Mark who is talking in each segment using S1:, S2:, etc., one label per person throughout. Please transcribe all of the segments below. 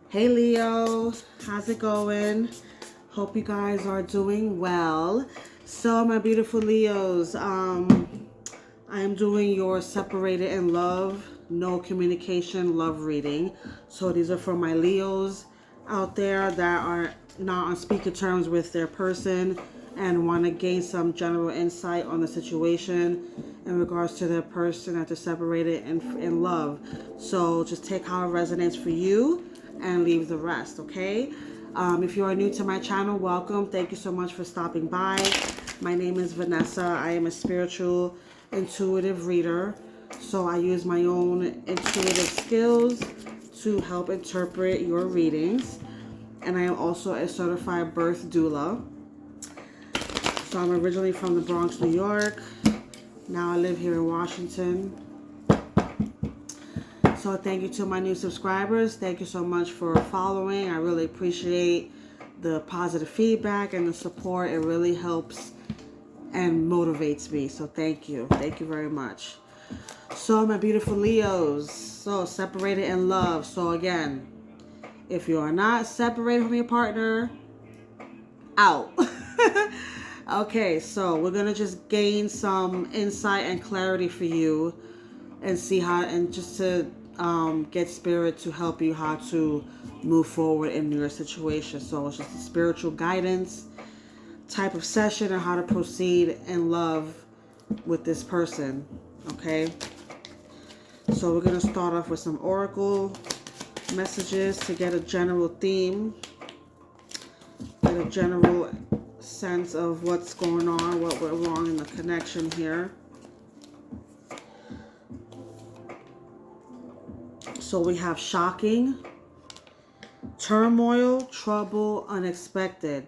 S1: Hey Leo, how's it going? Hope you guys are doing well. So my beautiful Leos, I am doing your separated in love, no communication, love reading. So these are for my Leos out there that are not on speaker terms with their person and want to gain some general insight on the situation in regards to their person that they're separated in love. So just take how it resonates for you and leave the rest, okay? If you are new to my channel, welcome. Thank you so much for stopping by. My name is Vanessa. I am a spiritual intuitive reader. So I use my own intuitive skills to help interpret your readings. And I am also a certified birth doula. So I'm originally from the Bronx, New York. Now I live here in Washington. So thank you to my new subscribers. Thank you so much for following. I really appreciate the positive feedback and the support. It really helps and motivates me. So thank you. Thank you very much. So my beautiful Leos. So separated in love. So again, if you are not separated from your partner, out. Okay, so we're going to just gain some insight and clarity for you and see how, and just to get spirit to help you how to move forward in your situation. So it's just a spiritual guidance type of session on how to proceed in love with this person. Okay, so we're going to start off with some oracle messages to get a general theme, get a general sense of what's going on, what went wrong in the connection here. So we have shocking, turmoil, trouble, unexpected.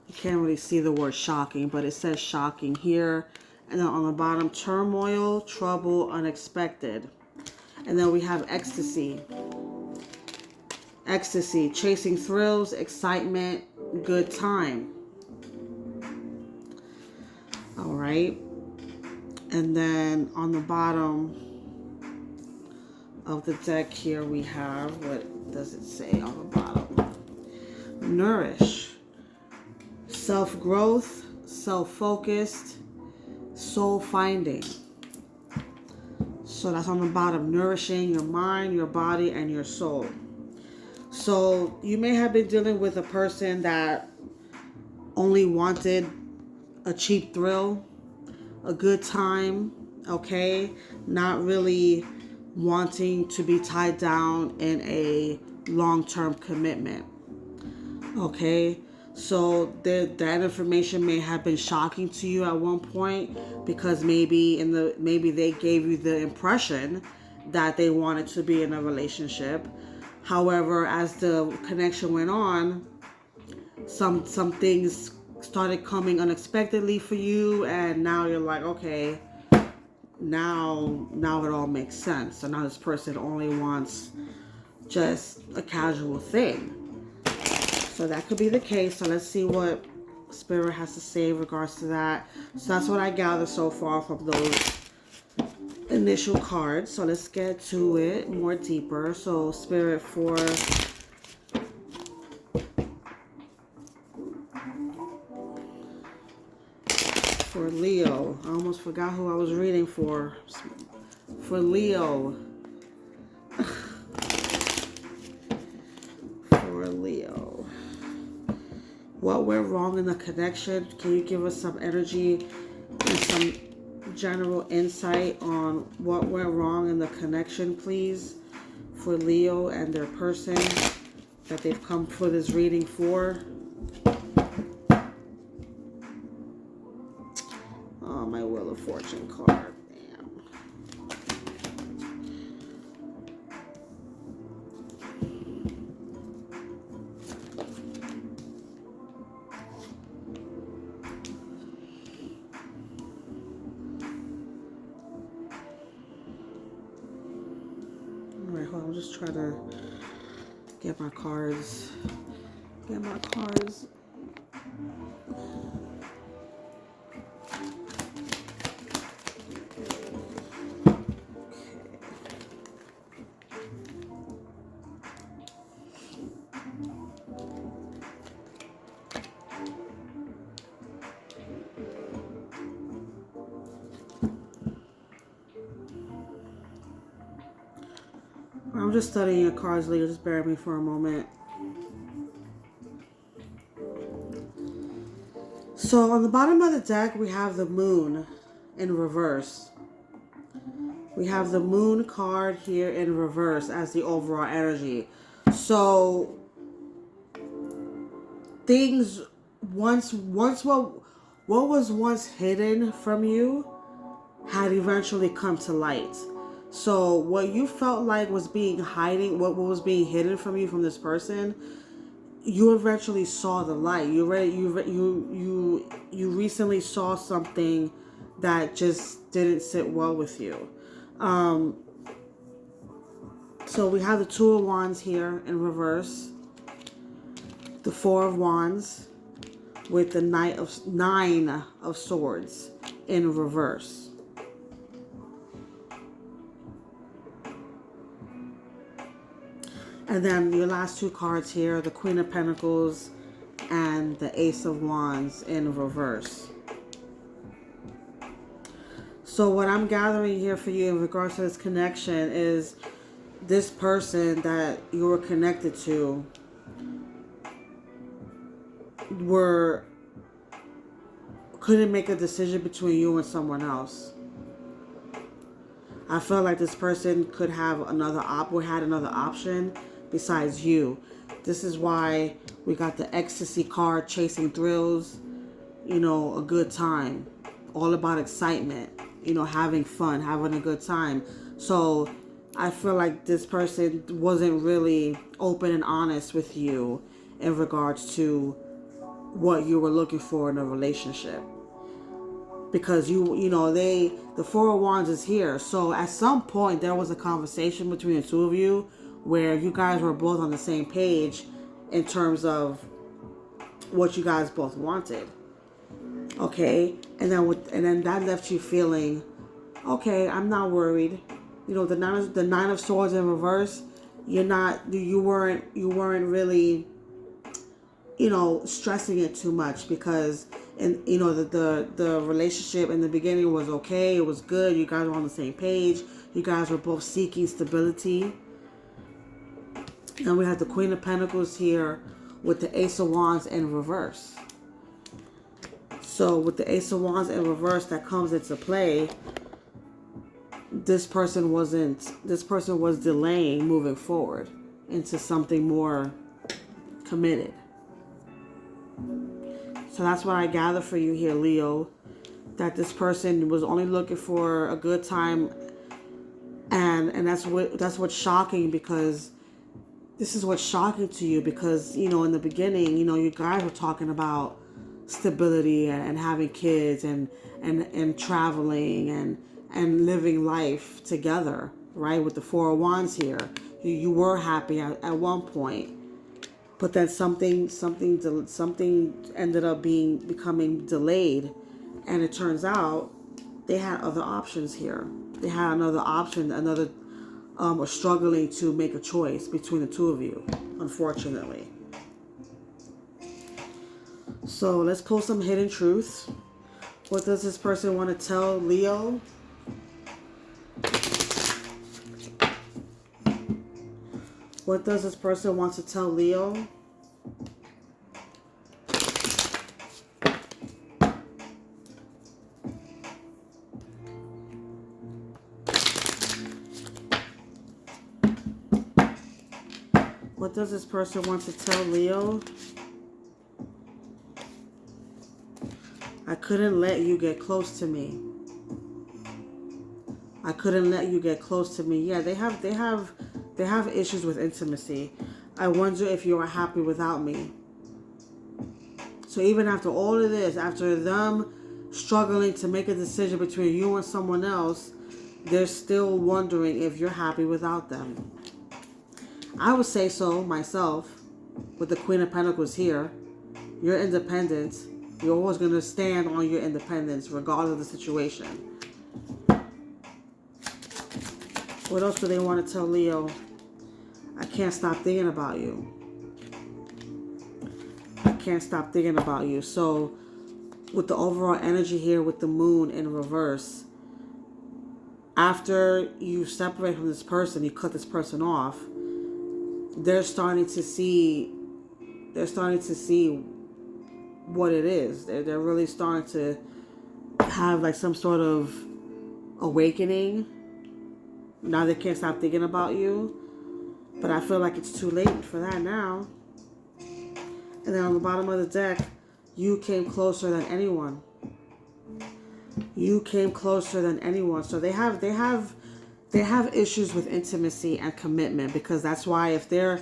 S1: You can't really see the word shocking, but it says shocking here. And then on the bottom, turmoil, trouble, unexpected. And then we have ecstasy. Ecstasy, chasing thrills, excitement, good time. All right. And then on the bottom of the deck here we have, what does it say on the bottom? Nourish, self-growth, self-focused, soul-finding. So that's on the bottom, nourishing your mind, your body, and your soul. So you may have been dealing with a person that only wanted a cheap thrill, a good time, okay? Not really wanting to be tied down in a long-term commitment, okay? So that information may have been shocking to you at one point because maybe they gave you the impression that they wanted to be in a relationship. However, as the connection went on, some things started coming unexpectedly for you, and now you're like, okay, now it all makes sense. So now this person only wants just a casual thing. So that could be the case. So let's see what Spirit has to say in regards to that. So that's what I gather so far from those initial cards. So let's get to it more deeper. So Spirit for Leo. I almost forgot who I was reading for. For Leo. For Leo. What went wrong in the connection? Can you give us some energy and some general insight on what went wrong in the connection, please? For Leo and their person that they've come for this reading for. Oh, my Wheel of Fortune card. Damn. Alright, hold on. I'm just trying to get my cards. I'm just studying your cards, Leo. Just bear with me for a moment. So on the bottom of the deck, we have the moon in reverse. We have the moon card here in reverse as the overall energy. So things once what was once hidden from you had eventually come to light. So what you felt like was being hiding, what was being hidden from you from this person, you eventually saw the light. You recently saw something that just didn't sit well with you. So we have the Two of Wands here in reverse, the Four of Wands with the Nine of Swords in reverse. And then your last two cards here, the Queen of Pentacles and the Ace of Wands in reverse. So what I'm gathering here for you in regards to this connection is this person that you were connected to couldn't make a decision between you and someone else. I felt like this person could have had another option besides you. This is why we got the ecstasy card, chasing thrills, a good time, all about excitement, having fun, having a good time. So I feel like this person wasn't really open and honest with you in regards to what you were looking for in a relationship. Because the Four of Wands is here. So at some point there was a conversation between the two of you where you guys were both on the same page in terms of what you guys both wanted. Okay? And then that left you feeling, okay, I'm not worried. The Nine of Swords in reverse, you weren't really, stressing it too much, because the relationship in the beginning was okay, it was good, you guys were on the same page, you guys were both seeking stability. And we have the Queen of Pentacles here with the Ace of Wands in reverse. So with the Ace of Wands in reverse that comes into play, this person was delaying moving forward into something more committed. So that's what I gather for you here, Leo, that this person was only looking for a good time, and that's what's shocking, because this is what's shocking to you, because in the beginning, you guys were talking about stability and having kids and traveling and living life together, right? With the Four of Wands here, you were happy at one point, but then something ended up becoming delayed, and it turns out they had other options here. They had another option, were struggling to make a choice between the two of you, unfortunately. So let's pull some hidden truths. What does this person want to tell Leo? What does this person want to tell Leo? What does this person want to tell Leo? I couldn't let you get close to me. I couldn't let you get close to me. Yeah, they have issues with intimacy. I wonder if you are happy without me. So even after all of this, after them struggling to make a decision between you and someone else, they're still wondering if you're happy without them. I would say so myself, with the Queen of Pentacles here. You're independent. You're always going to stand on your independence regardless of the situation. What else do they want to tell Leo? I can't stop thinking about you. I can't stop thinking about you. So with the overall energy here with the moon in reverse, after you separate from this person, you cut this person off, they're starting to see what it is. They're really starting to have like some sort of awakening. Now they can't stop thinking about you. But I feel like it's too late for that now. And then on the bottom of the deck, you came closer than anyone. You came closer than anyone. So they have issues with intimacy and commitment, because that's why if they're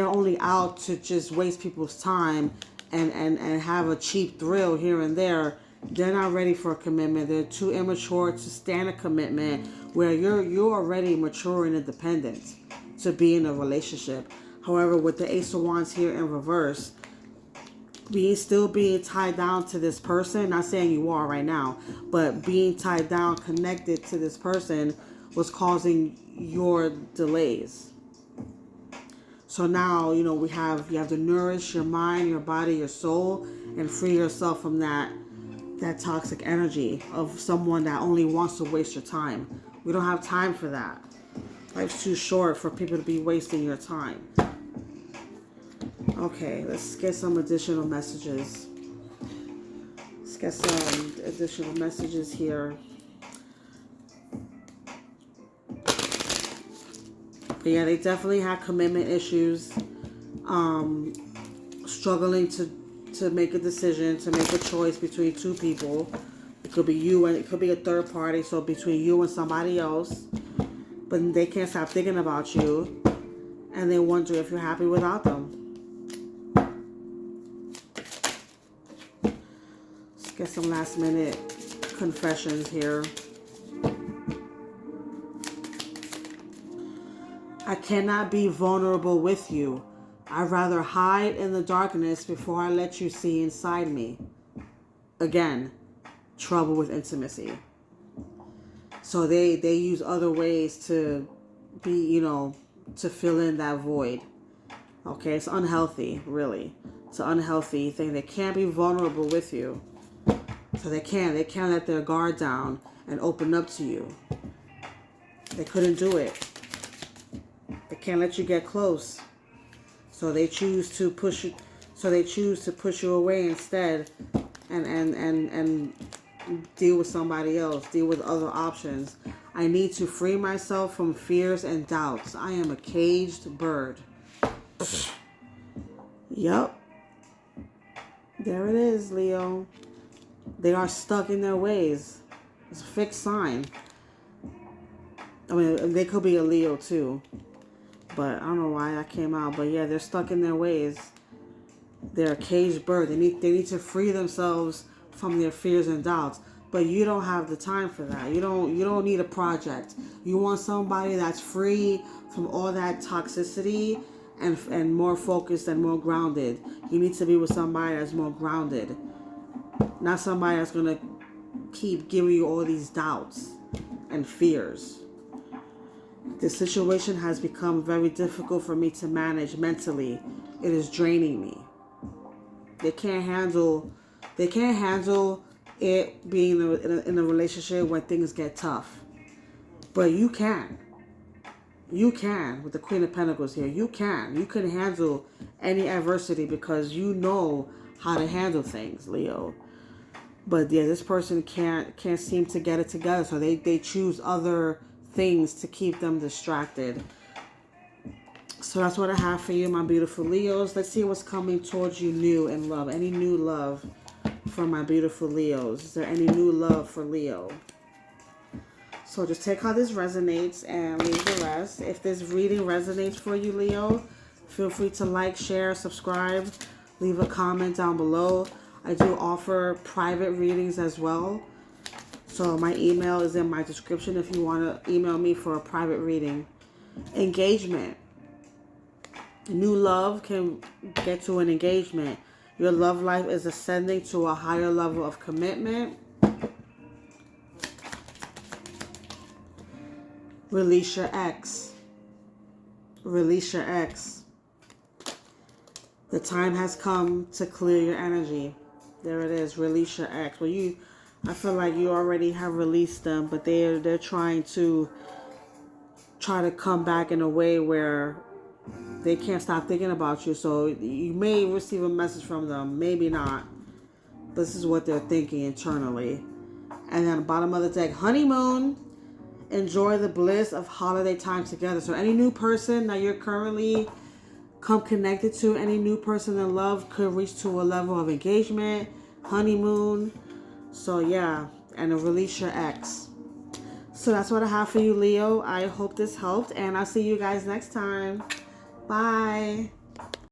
S1: only out to just waste people's time and have a cheap thrill here and there, they're not ready for a commitment. They're too immature to stand a commitment where you're already mature and independent to be in a relationship. However, with the Ace of Wands here in reverse, still being tied down to this person, not saying you are right now, but being tied down, connected to this person was causing your delays. So now, you have to nourish your mind, your body, your soul, and free yourself from that toxic energy of someone that only wants to waste your time. We don't have time for that. Life's too short for people to be wasting your time. Okay, let's get some additional messages. Let's get some additional messages here. But yeah, they definitely have commitment issues. Struggling to make a decision, to make a choice between two people. It could be you and it could be a third party, so between you and somebody else. But they can't stop thinking about you, and they wonder if you're happy without them. Let's get some last minute confessions here. I cannot be vulnerable with you. I'd rather hide in the darkness before I let you see inside me. Again, trouble with intimacy. So they use other ways to be, to fill in that void. Okay, it's unhealthy, really. It's an unhealthy thing. They can't be vulnerable with you. So they can't let their guard down and open up to you. They couldn't do it. They can't let you get close. So they choose to push you. So they choose to push you away instead, and deal with somebody else. Deal with other options. I need to free myself from fears and doubts. I am a caged bird. Yup. There it is, Leo. They are stuck in their ways. It's a fixed sign. I mean, they could be a Leo too. But I don't know why that came out. But yeah, they're stuck in their ways. They're a caged bird. They need to free themselves from their fears and doubts. But you don't have the time for that. You don't need a project. You want somebody that's free from all that toxicity and more focused and more grounded. You need to be with somebody that's more grounded. Not somebody that's going to keep giving you all these doubts and fears. This situation has become very difficult for me to manage mentally. It is draining me. They can't handle it being in a relationship when things get tough. But you can. You can, with the Queen of Pentacles here. You can handle any adversity because you know how to handle things, Leo. But yeah, this person can't seem to get it together, so they choose other things to keep them distracted. So that's what I have for you, my beautiful Leos. Let's see what's coming towards you new in love. Any new love for my beautiful Leos? Is there any new love for Leo? So just take how this resonates and leave the rest. If this reading resonates for you, Leo, feel free to like, share, subscribe, leave a comment down below. I do offer private readings as well. So my email is in my description if you want to email me for a private reading. Engagement. New love can get to an engagement. Your love life is ascending to a higher level of commitment. Release your ex. Release your ex. The time has come to clear your energy. There it is. Release your ex. Well, I feel like you already have released them, but they're trying to come back in a way where they can't stop thinking about you. So you may receive a message from them, maybe not. This is what they're thinking internally. And then bottom of the deck, honeymoon. Enjoy the bliss of holiday time together. So any new person that you're currently connected to, any new person in love could reach to a level of engagement, honeymoon. So yeah, and release your ex. So that's what I have for you, Leo. I hope this helped, and I'll see you guys next time. Bye.